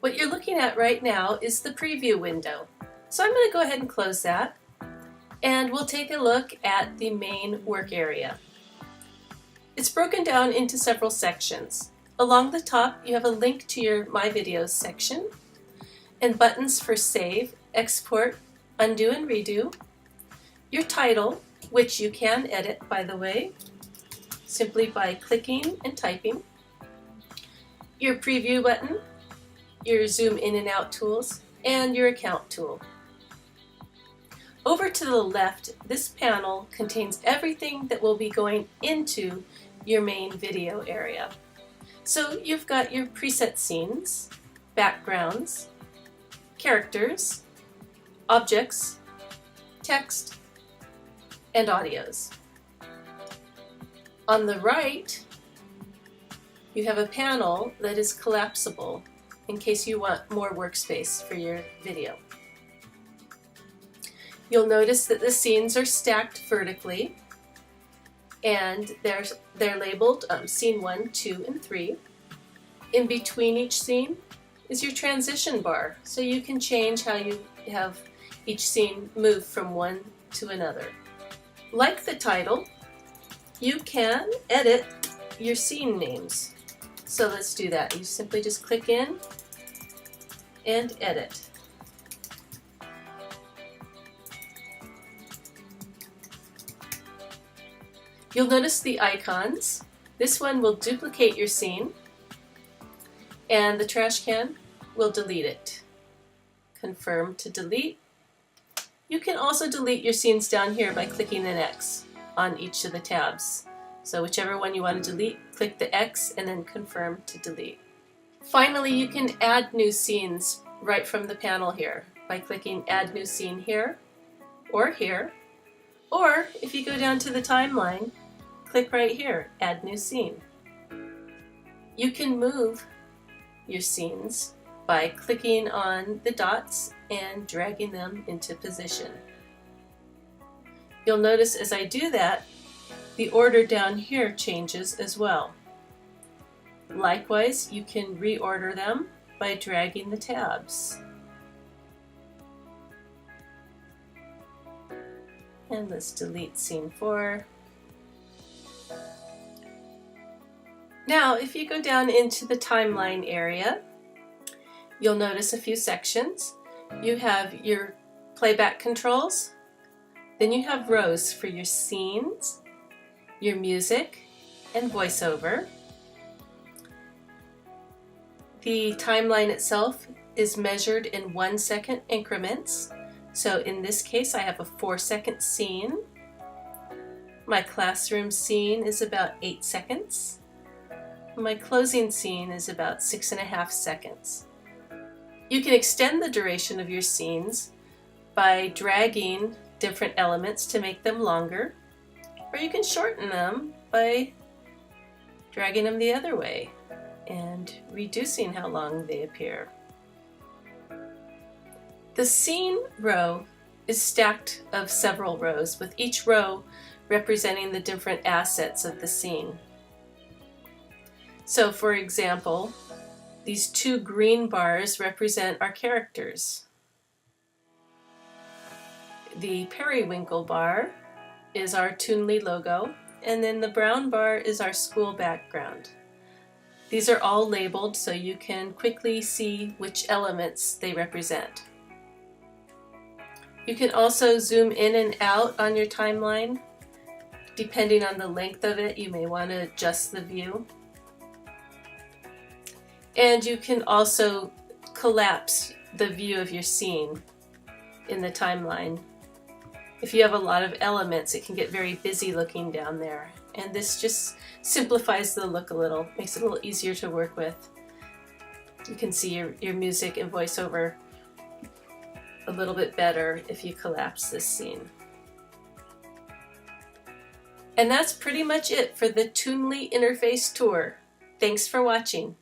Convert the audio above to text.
What you're looking at right now is the preview window. So I'm going to go ahead and close that, and we'll take a look at the main work area. It's broken down into several sections. Along the top, you have a link to your My Videos section, and buttons for save, export, undo and redo, your title, which you can edit, by the way, simply by clicking and typing, your preview button, your zoom in and out tools, and your account tool. Over to the left, this panel contains everything that will be going into your main video area. So you've got your preset scenes, backgrounds, characters, objects, text, and audios. On the right, you have a panel that is collapsible in case you want more workspace for your video. You'll notice that the scenes are stacked vertically, and they're labeled scene 1, 2, and 3. In between each scene is your transition bar, so you can change how you have each scene move from one to another. Like the title, you can edit your scene names. So let's do that. You simply just click in and edit. You'll notice the icons. This one will duplicate your scene, and the trash can will delete it. Confirm to delete. You can also delete your scenes down here by clicking an X on each of the tabs. So whichever one you want to delete, click the X and then confirm to delete. Finally, you can add new scenes right from the panel here by clicking Add New Scene here, or if you go down to the timeline, click right here, Add New Scene. You can move your scenes by clicking on the dots and dragging them into position. You'll notice as I do that, the order down here changes as well. Likewise, you can reorder them by dragging the tabs. And let's delete scene 4. Now, if you go down into the timeline area, you'll notice a few sections. You have your playback controls, then you have rows for your scenes, your music, and voiceover. The timeline itself is measured in 1-second increments. So in this case, I have a 4-second scene. My classroom scene is about 8 seconds. My closing scene is about 6.5 seconds. You can extend the duration of your scenes by dragging different elements to make them longer, or you can shorten them by dragging them the other way and reducing how long they appear. The scene row is stacked of several rows, with each row representing the different assets of the scene. So for example, these 2 green bars represent our characters. The periwinkle bar is our Toonly logo, and then the brown bar is our school background. These are all labeled so you can quickly see which elements they represent. You can also zoom in and out on your timeline. Depending on the length of it, you may want to adjust the view. And you can also collapse the view of your scene in the timeline. If you have a lot of elements, it can get very busy looking down there. And this just simplifies the look a little, makes it a little easier to work with. You can see your music and voiceover a little bit better if you collapse this scene. And that's pretty much it for the Toonly Interface Tour. Thanks for watching.